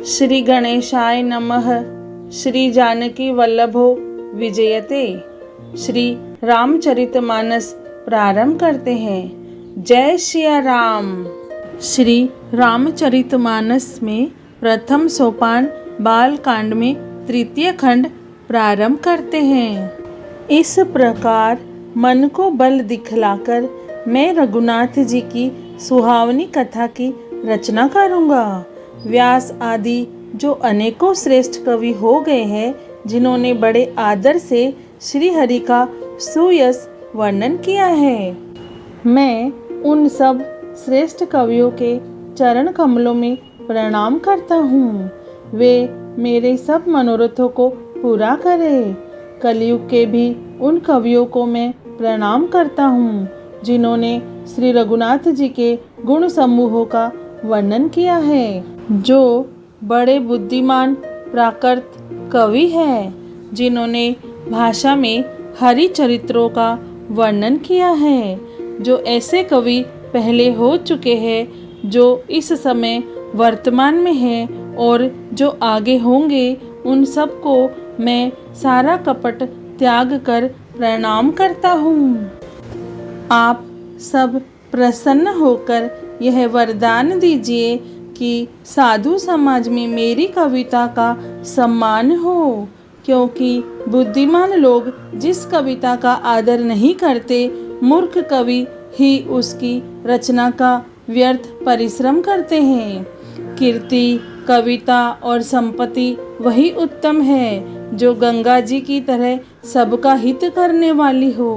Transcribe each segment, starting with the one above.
श्री गणेशाय नमः। श्री जानकी वल्लभो विजयते। श्री रामचरितमानस प्रारंभ करते हैं। जय सिया राम। श्री रामचरितमानस में प्रथम सोपान बाल कांड में तृतीय खंड प्रारंभ करते हैं। इस प्रकार मन को बल दिखलाकर मैं रघुनाथ जी की सुहावनी कथा की रचना करूँगा। व्यास आदि जो अनेकों श्रेष्ठ कवि हो गए हैं, जिन्होंने बड़े आदर से श्री हरि का सुयश वर्णन किया है, मैं उन सब श्रेष्ठ कवियों के चरण कमलों में प्रणाम करता हूँ। वे मेरे सब मनोरथों को पूरा करें। कलयुग के भी उन कवियों को मैं प्रणाम करता हूँ, जिन्होंने श्री रघुनाथ जी के गुण समूहों का वर्णन किया है, जो बड़े बुद्धिमान प्राकृत कवि हैं, जिन्होंने भाषा में हरि चरित्रों का वर्णन किया है। जो ऐसे कवि पहले हो चुके हैं, जो इस समय वर्तमान में हैं और जो आगे होंगे, उन सब को मैं सारा कपट त्याग कर प्रणाम करता हूँ। आप सब प्रसन्न होकर यह वरदान दीजिए कि साधु समाज में मेरी कविता का सम्मान हो, क्योंकि बुद्धिमान लोग जिस कविता का आदर नहीं करते, मूर्ख कवि ही उसकी रचना का व्यर्थ परिश्रम करते हैं। कीर्ति, कविता और संपत्ति वही उत्तम है, जो गंगा जी की तरह सबका हित करने वाली हो।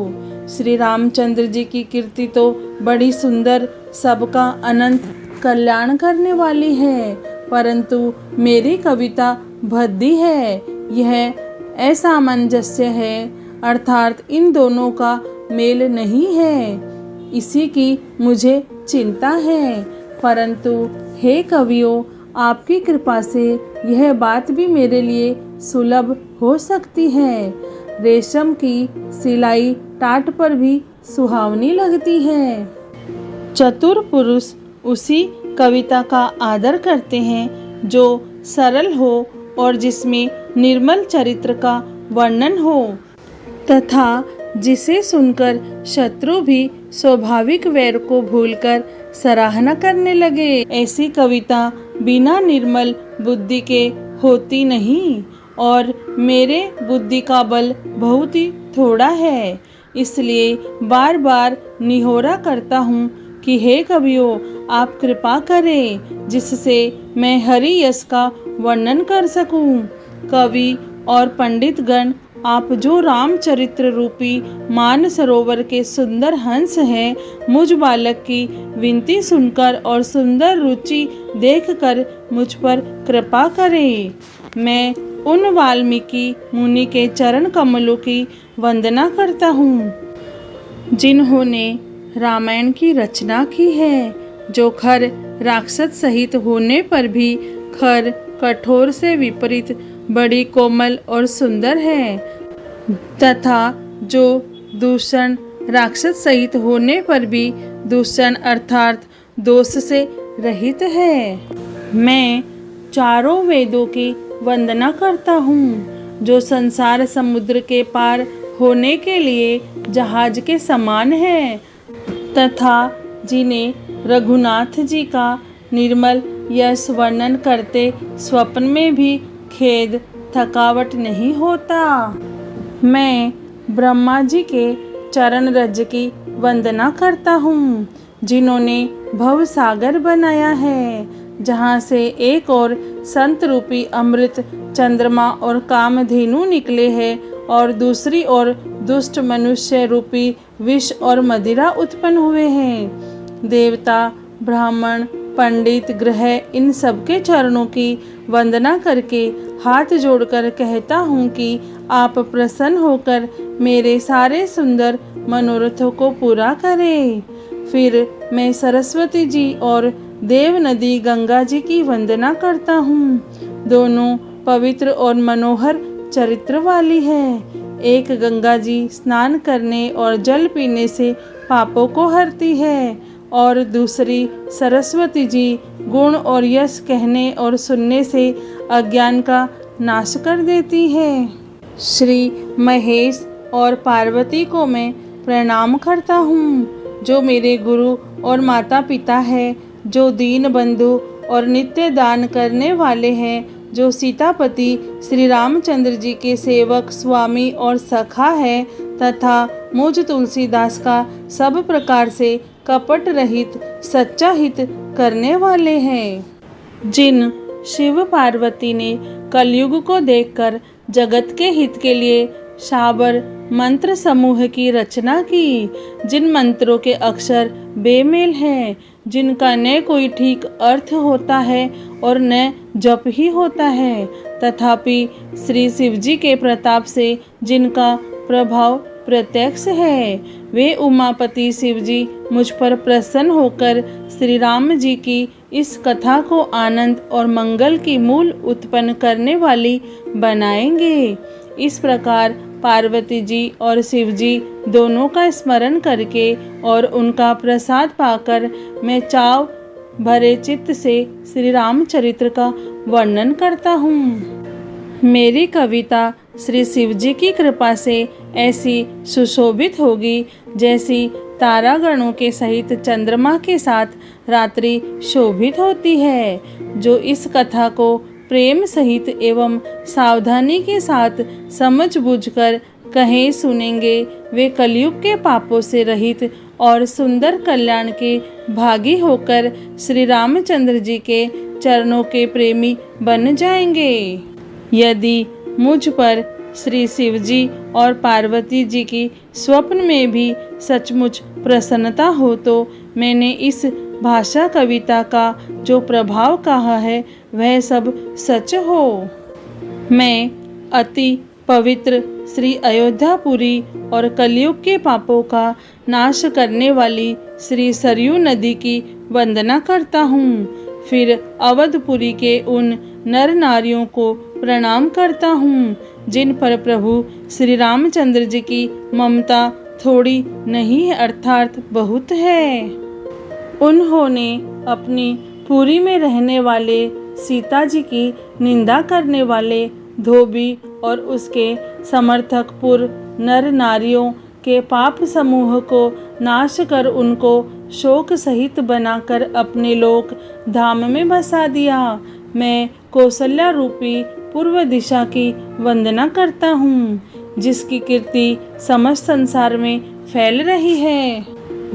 श्री रामचंद्र जी की कीर्ति तो बड़ी सुंदर, सबका अनंत कल्याण करने वाली है, परंतु मेरी कविता भद्दी है। यह असामंजस्य है, अर्थात इन दोनों का मेल नहीं है। इसी की मुझे चिंता है, परंतु हे कवियों, आपकी कृपा से यह बात भी मेरे लिए सुलभ हो सकती है। रेशम की सिलाई टाट पर भी सुहावनी लगती है। चतुर पुरुष उसी कविता का आदर करते हैं जो सरल हो और जिसमें निर्मल चरित्र का वर्णन हो, तथा जिसे सुनकर शत्रु भी स्वाभाविक वैर को भूलकर सराहना करने लगे। ऐसी कविता बिना निर्मल बुद्धि के होती नहीं, और मेरे बुद्धि का बल बहुत ही थोड़ा है। इसलिए बार बार निहोरा करता हूँ कि हे कवियों, आप कृपा करें, जिससे मैं हरि यश का वर्णन कर सकूं। कवि और पंडित गण, आप जो रामचरित्र रूपी मान सरोवर के सुंदर हंस हैं, मुझ बालक की विनती सुनकर और सुंदर रुचि देखकर मुझ पर कृपा करें। मैं उन वाल्मीकि मुनि के चरण कमलों की वंदना करता हूँ, जिन्होंने रामायण की रचना की है, जो खर राक्षस सहित होने पर भी खर कठोर से विपरीत बड़ी कोमल और सुंदर है, तथा जो दूषण राक्षस सहित होने पर भी दूषण अर्थात दोष से रहित है। मैं चारों वेदों की वंदना करता हूँ, जो संसार समुद्र के पार होने के लिए जहाज के समान है, तथा जिन्हें रघुनाथ जी का निर्मल यश वर्णन करते स्वप्न में भी खेद थकावट नहीं होता। मैं ब्रह्मा जी के चरण रज की वंदना करता हूँ, जिन्होंने भव सागर बनाया है, जहाँ से एक और संत रूपी अमृत चंद्रमा और कामधेनु निकले हैं, और दूसरी ओर दुष्ट मनुष्य रूपी विष और मदिरा उत्पन्न हुए हैं। देवता, ब्राह्मण, पंडित, ग्रह, इन सबके चरणों की वंदना करके हाथ जोड़कर कहता हूँ कि आप प्रसन्न होकर मेरे सारे सुंदर मनोरथों को पूरा करें। फिर मैं सरस्वती जी और देव नदी गंगा जी की वंदना करता हूँ। दोनों पवित्र और मनोहर चरित्र वाली है। एक गंगा जी स्नान करने और जल पीने से पापों को हरती है, और दूसरी सरस्वती जी गुण और यश कहने और सुनने से अज्ञान का नाश कर देती है। श्री महेश और पार्वती को मैं प्रणाम करता हूँ, जो मेरे गुरु और माता पिता है, जो दीन बंधु और नित्य दान करने वाले हैं, जो सीतापति श्री रामचंद्र जी के सेवक, स्वामी और सखा है, तथा मुझ तुलसीदास का सब प्रकार से कपट रहित सच्चा हित करने वाले हैं। जिन शिव पार्वती ने कलयुग को देखकर जगत के हित के लिए शाबर मंत्र समूह की रचना की, जिन मंत्रों के अक्षर बेमेल हैं, जिनका न कोई ठीक अर्थ होता है और न जप ही होता है, तथापि श्री शिव जी के प्रताप से जिनका प्रभाव प्रत्यक्ष है, वे उमापति शिव जी मुझ पर प्रसन्न होकर श्री राम जी की इस कथा को आनंद और मंगल की मूल उत्पन्न करने वाली बनाएंगे। इस प्रकार पार्वती जी और शिव जी दोनों का स्मरण करके और उनका प्रसाद पाकर मैं चाव भरे चित्त से श्री रामचरित्र का वर्णन करता हूँ। मेरी कविता श्री शिव जी की कृपा से ऐसी सुशोभित होगी जैसी तारागणों के सहित चंद्रमा के साथ रात्रि शोभित होती है। जो इस कथा को प्रेम सहित एवं सावधानी के साथ समझ बूझकर कहें सुनेंगे, वे कलयुग के पापों से रहित और सुंदर कल्याण के भागी होकर श्री रामचंद्र जी के चरणों के प्रेमी बन जाएंगे। यदि मुझ पर श्री शिव जी और पार्वती जी की स्वप्न में भी सचमुच प्रसन्नता हो तो मैंने इस भाषा कविता का जो प्रभाव कहा है वह सब सच हो। मैं अति पवित्र श्री अयोध्यापुरी और कलयुग के पापों का नाश करने वाली श्री सरयू नदी की वंदना करता हूँ। फिर अवधपुरी के उन नर नारियों को प्रणाम करता हूँ जिन पर प्रभु श्री रामचंद्र जी की ममता थोड़ी नहीं है अर्थात बहुत है। उन्होंने अपनी पुरी में रहने वाले सीता जी की निंदा करने वाले धोबी और उसके समर्थक पुर नर नारियों के पाप समूह को नाश कर उनको शोक सहित बनाकर अपने लोक धाम में बसा दिया। मैं कौशल्या रूपी पूर्व दिशा की वंदना करता हूँ जिसकी कीर्ति समस्त संसार में फैल रही है।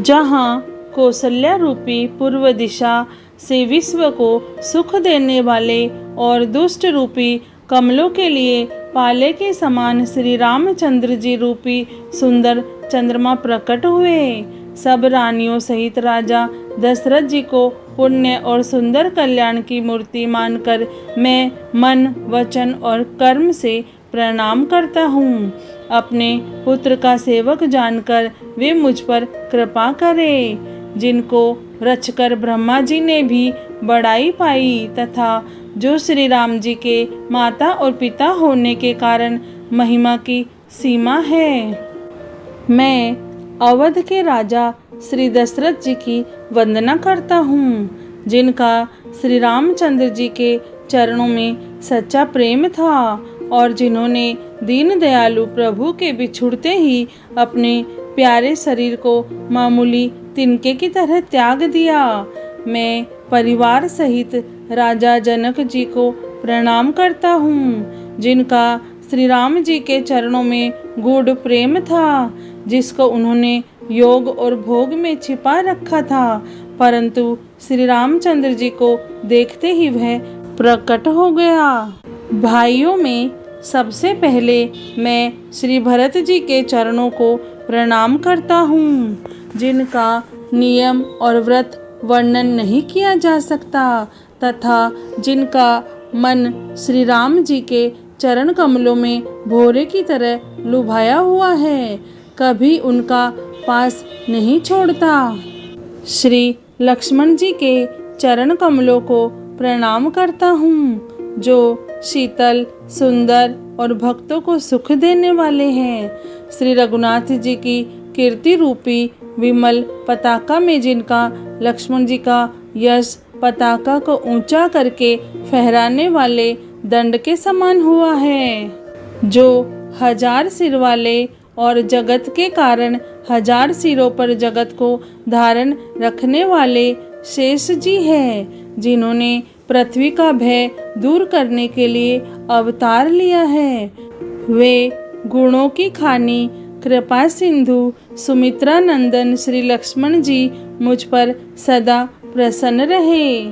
जहाँ कौशल्या रूपी पूर्व दिशा से विश्व को सुख देने वाले और दुष्ट रूपी कमलों के लिए पाले के समान श्री रामचंद्र जी रूपी सुंदर चंद्रमा प्रकट हुए। सब रानियों सहित राजा दशरथ जी को पुण्य और सुंदर कल्याण की मूर्ति मानकर मैं मन, वचन और कर्म से प्रणाम करता हूँ। अपने पुत्र का सेवक जानकर वे मुझ पर कृपा करें, जिनको रचकर ब्रह्मा जी ने भी बड़ाई पाई तथा जो श्री राम जी के माता और पिता होने के कारण महिमा की सीमा है। मैं अवध के राजा श्री दशरथ जी की वंदना करता हूँ जिनका श्री रामचंद्र जी के चरणों में सच्चा प्रेम था और जिन्होंने दीन दयालु प्रभु के बिछुड़ते ही अपने प्यारे शरीर को मामूली तिनके की तरह त्याग दिया। मैं परिवार सहित राजा जनक जी को प्रणाम करता हूँ जिनका श्री राम जी के चरणों में गूढ़ प्रेम था, जिसको उन्होंने योग और भोग में छिपा रखा था, परंतु श्री रामचंद्र जी को देखते ही वह प्रकट हो गया। भाइयों में सबसे पहले मैं श्री भरत जी के चरणों को प्रणाम करता हूँ जिनका नियम और व्रत वर्णन नहीं किया जा सकता तथा जिनका मन श्री राम जी के चरण कमलों में भोरे की तरह लुभाया हुआ है, कभी उनका पास नहीं छोड़ता। श्री लक्ष्मण जी के चरण कमलों को प्रणाम करता हूँ जो शीतल, सुंदर और भक्तों को सुख देने वाले हैं। श्री रघुनाथ जी की कीर्ति रूपी विमल पताका में जिनका लक्ष्मण जी का यश पताका को ऊंचा करके फहराने वाले दंड के समान हुआ है, जो 1000 सिर वाले और जगत के कारण 1000 सिरों पर जगत को धारण रखने वाले शेष जी है, जिन्होंने पृथ्वी का भय दूर करने के लिए अवतार लिया है। वे गुणों की खानी कृपा सिंधु सुमित्रा नंदन श्री लक्ष्मण जी मुझ पर सदा प्रसन्न रहे।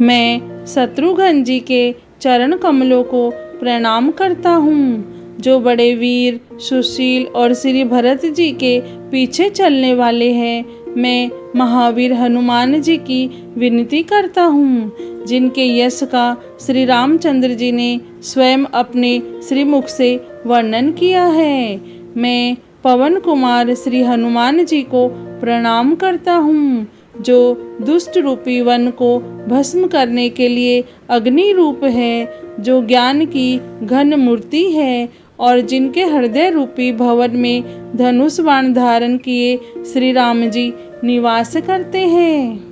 मैं शत्रुघ्न जी के चरण कमलों को प्रणाम करता हूँ, जो बड़े वीर सुशील और श्री भरत जी के पीछे चलने वाले हैं। मैं महावीर हनुमान जी की विनती करता हूँ, जिनके यश का श्री रामचंद्र जी ने स्वयं अपने श्रीमुख से वर्णन किया है। मैं पवन कुमार श्री हनुमान जी को प्रणाम करता हूँ, जो दुष्ट रूपी वन को भस्म करने के लिए अग्नि रूप है, जो ज्ञान की घन मूर्ति है और जिनके हृदय रूपी भवन में धनुष बाण धारण किए श्री राम जी निवास करते हैं।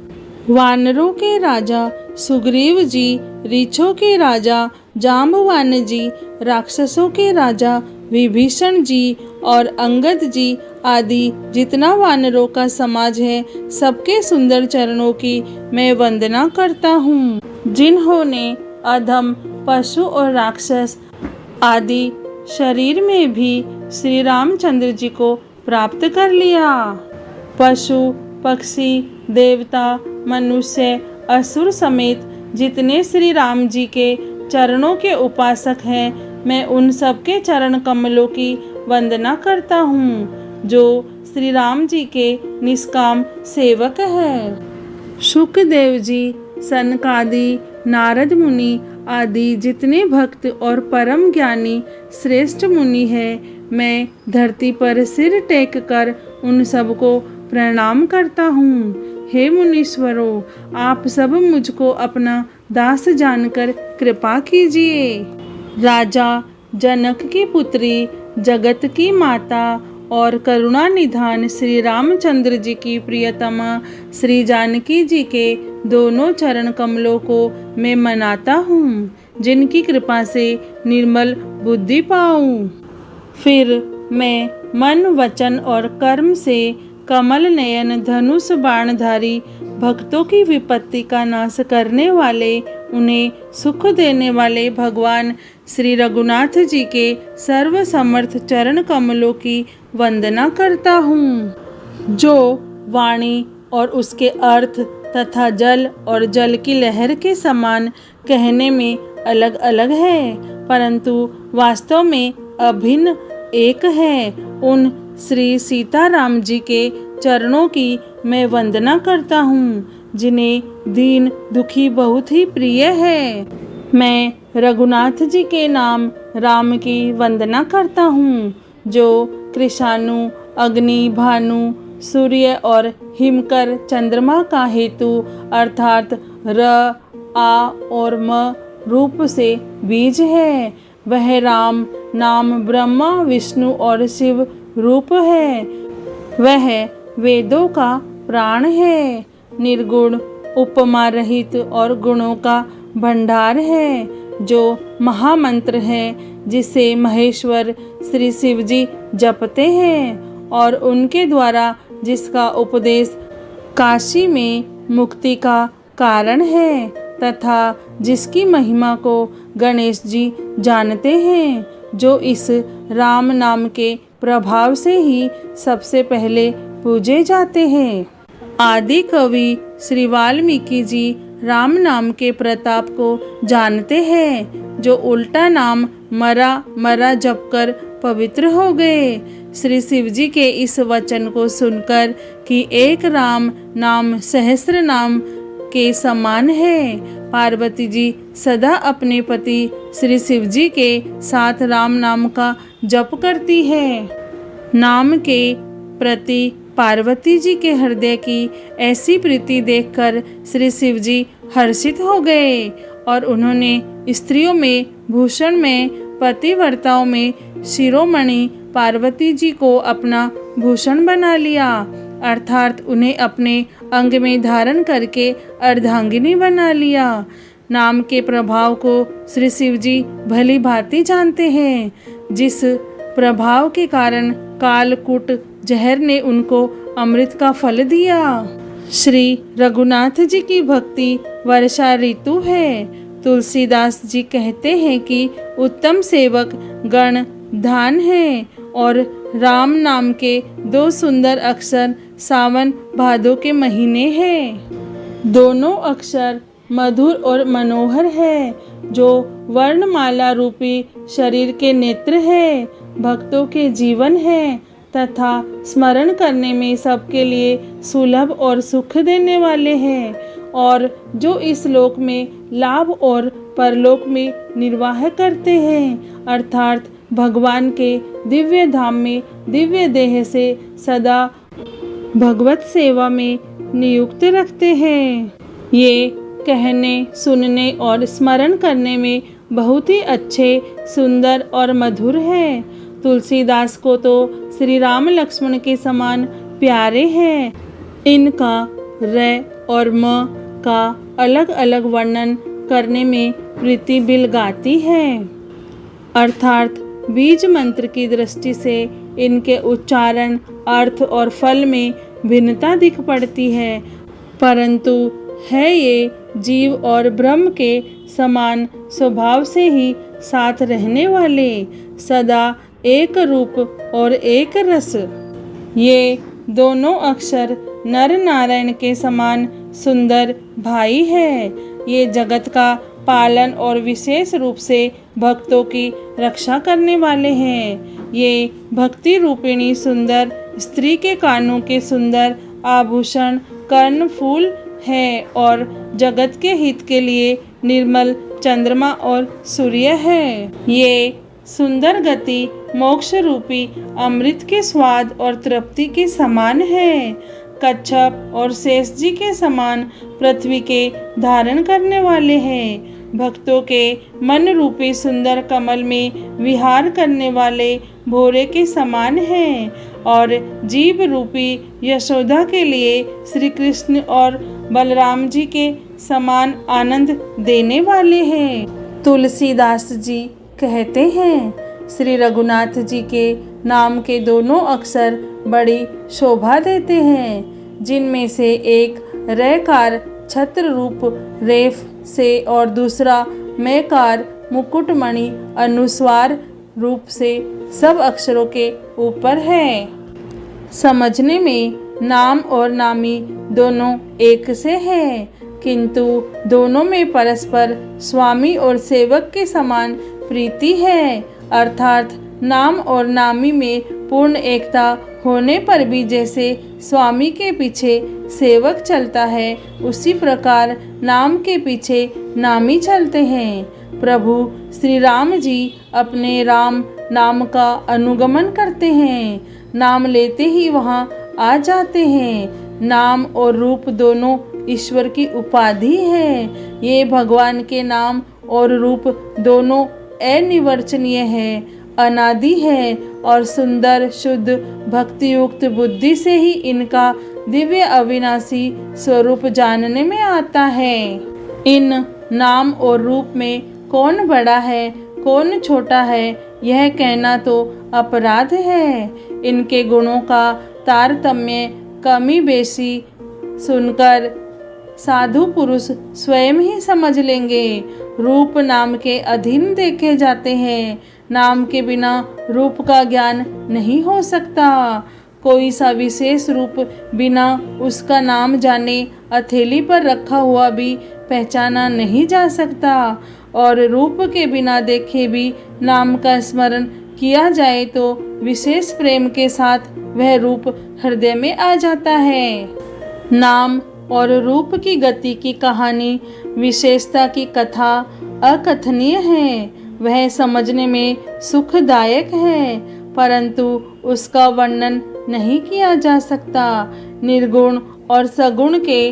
वानरों के राजा सुग्रीव जी, रीछों के राजा जाम्बवान जी, राक्षसों के राजा विभीषण जी और अंगद जी आदि जितना वानरों का समाज है, सबके सुंदर चरणों की मैं वंदना करता हूँ, जिन्होंने अधम पशु और राक्षस आदि शरीर में भी श्री रामचंद्र जी को प्राप्त कर लिया। पशु पक्षी देवता मनुष्य असुर समेत जितने श्री राम जी के चरणों के उपासक हैं, मैं उन सब के चरण कमलों की वंदना करता हूँ, जो श्री राम जी के निष्काम सेवक हैं। शुकदेव जी, सनकादि, नारद मुनि आदि जितने भक्त और परम ज्ञानी श्रेष्ठ मुनि हैं, मैं धरती पर सिर टेक कर उन सबको प्रणाम करता हूँ। हे मुनीश्वरों, आप सब मुझको अपना दास जानकर कृपा कीजिए। राजा जनक की पुत्री, जगत की माता और करुणा निधान श्री रामचंद्र जी की प्रियतमा श्री जानकी जी के दोनों चरण कमलों को मैं मनाता हूँ, जिनकी कृपा से निर्मल बुद्धि पाऊँ। फिर मैं मन वचन और कर्म से कमल नयन धनुष बाणधारी भक्तों की विपत्ति का नाश करने वाले, उन्हें सुख देने वाले भगवान श्री रघुनाथ जी के सर्व समर्थ चरण कमलों की वंदना करता हूँ, जो वाणी और उसके अर्थ तथा जल और जल की लहर के समान कहने में अलग अलग है, परंतु वास्तव में अभिन्न एक है। उन श्री सीताराम जी के चरणों की मैं वंदना करता हूँ, जिन्हें दीन दुखी बहुत ही प्रिय है। मैं रघुनाथ जी के नाम राम की वंदना करता हूँ, जो कृषाणु अग्नि भानु सूर्य और हिमकर चंद्रमा का हेतु अर्थात र आ और म रूप से बीज है। वह राम नाम ब्रह्मा विष्णु और शिव रूप है। वह वेदों का प्राण है, निर्गुण उपमा रहित और गुणों का भंडार है, जो महामंत्र है, जिसे महेश्वर श्री शिव जी जपते हैं और उनके द्वारा जिसका उपदेश काशी में मुक्ति का कारण है, तथा जिसकी महिमा को गणेश जी जानते हैं, जो इस राम नाम के प्रभाव से ही सबसे पहले पूजे जाते हैं। आदि कवि श्री वाल्मीकि जी राम नाम के प्रताप को जानते हैं, जो उल्टा नाम मरा मरा जपकर पवित्र हो गए। श्री शिव जी के इस वचन को सुनकर कि एक राम नाम सहस्र नाम के समान है, पार्वती जी सदा अपने पति श्री शिव जी के साथ राम नाम का जप करती है। नाम के प्रति पार्वती जी के हृदय की ऐसी प्रीति देखकर श्री शिव जी हर्षित हो गए और उन्होंने स्त्रियों में भूषण में पतिव्रताओं में शिरोमणि पार्वती जी को अपना भूषण बना लिया। अर्थात उन्हें अपने अंग में धारण करके अर्धांगिनी बना लिया। नाम के प्रभाव को श्री शिव जी भली भांति जानते हैं, जिस प्रभाव के कारण कालकूट जहर ने उनको अमृत का फल दिया। श्री रघुनाथ जी की भक्ति वर्षा ऋतु है। तुलसीदास जी कहते हैं कि उत्तम सेवक गण धान है और राम नाम के 2 सुंदर अक्षर सावन भादो के महीने हैं। दोनों अक्षर मधुर और मनोहर है, जो वर्णमाला रूपी शरीर के नेत्र है, भक्तों के जीवन है तथा स्मरण करने में सबके लिए सुलभ और सुख देने वाले हैं, और जो इस लोक में लाभ और परलोक में निर्वाह करते हैं, अर्थात भगवान के दिव्य धाम में दिव्य देह से सदा भगवत सेवा में नियुक्त रखते हैं। ये कहने, सुनने और स्मरण करने में बहुत ही अच्छे, सुंदर और मधुर है। तुलसीदास को तो श्री राम लक्ष्मण के समान प्यारे हैं। इनका र और म का अलग अलग वर्णन करने में प्रीति बिल गाती है, अर्थात बीज मंत्र की दृष्टि से इनके उच्चारण, अर्थ और फल में भिन्नता दिख पड़ती है, परंतु है ये जीव और ब्रह्म के समान स्वभाव से ही साथ रहने वाले, सदा एक रूप और एक रस। ये दोनों अक्षर नर नारायण के समान सुंदर भाई है। ये जगत का पालन और विशेष रूप से भक्तों की रक्षा करने वाले हैं। ये भक्ति रूपिणी सुंदर स्त्री के कानों के सुंदर आभूषण कर्ण फूल है और जगत के हित के लिए निर्मल चंद्रमा और सूर्य है। ये सुंदर गति मोक्ष रूपी अमृत के स्वाद और तृप्ति के समान है। कच्छप और शेष जी के समान पृथ्वी के धारण करने वाले हैं। भक्तों के मन रूपी सुंदर कमल में विहार करने वाले भोरे के समान हैं और जीव रूपी यशोदा के लिए श्री कृष्ण और बलराम जी के समान आनंद देने वाले हैं। तुलसीदास जी कहते हैं, श्री रघुनाथ जी के नाम के दोनों अक्षर बड़ी शोभा देते हैं, जिनमें से एक रैकार छत्र रूप रेफ से और दूसरा मैकार मुकुटमणि अनुस्वार रूप से सब अक्षरों के ऊपर है। समझने में नाम और नामी दोनों एक से हैं, किंतु दोनों में परस्पर स्वामी और सेवक के समान प्रीति है, अर्थात नाम और नामी में पूर्ण एकता होने पर भी जैसे स्वामी के पीछे सेवक चलता है, उसी प्रकार नाम के पीछे नामी चलते हैं। प्रभु श्री राम जी अपने राम नाम का अनुगमन करते हैं, नाम लेते ही वहाँ आ जाते हैं। नाम और रूप दोनों ईश्वर की उपाधि है। ये भगवान के नाम और रूप दोनों अनिर्वचनीय है, अनादि है और सुंदर शुद्ध भक्तियुक्त बुद्धि से ही इनका दिव्य अविनाशी स्वरूप जानने में आता है। इन नाम और रूप में कौन बड़ा है कौन छोटा है, यह कहना तो अपराध है। इनके गुणों का तारतम्य कमी बेशी सुनकर साधु पुरुष स्वयं ही समझ लेंगे। रूप नाम के अधीन देखे जाते हैं, नाम के बिना रूप का ज्ञान नहीं हो सकता। कोई सा विशेष रूप बिना उसका नाम जाने हथेली पर रखा हुआ भी पहचाना नहीं जा सकता, और रूप के बिना देखे भी नाम का स्मरण किया जाए तो विशेष प्रेम के साथ वह रूप हृदय में आ जाता है। नाम और रूप की गति की कहानी, विशेषता की कथा अकथनीय है। वह समझने में सुखदायक है, परंतु उसका वर्णन नहीं किया जा सकता। निर्गुण और सगुण के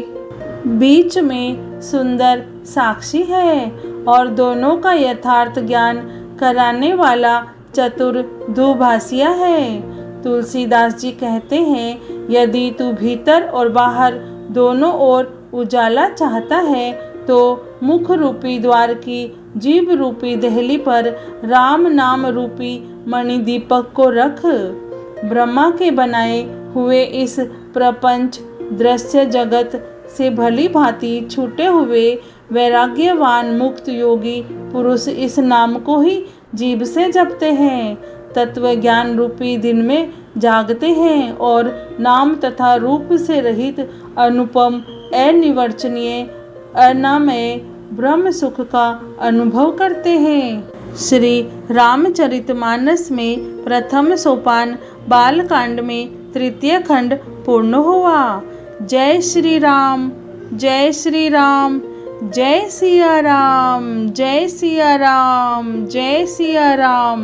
बीच में सुंदर साक्षी है और दोनों का यथार्थ ज्ञान कराने वाला चतुर दुभाषिया है। तुलसीदास जी कहते हैं, यदि तू भीतर और बाहर दोनों ओर उजाला चाहता है तो मुख रूपी द्वार की जीभ रूपी देहली पर राम नाम रूपी मणिदीपक को रख। ब्रह्मा के बनाए हुए इस प्रपंच दृश्य जगत से भली भांति छूटे हुए वैराग्यवान मुक्त योगी पुरुष इस नाम को ही जीभ से जपते हैं, तत्व ज्ञान रूपी दिन में जागते हैं और नाम तथा रूप से रहित अनुपम अनिर्वचनीय अनामय ब्रह्म सुख का अनुभव करते हैं। श्री रामचरितमानस में प्रथम सोपान बालकांड में तृतीय खंड पूर्ण हुआ। जय श्री राम, जय श्री राम, जय सिया राम, जय सिया राम, जय सिया राम।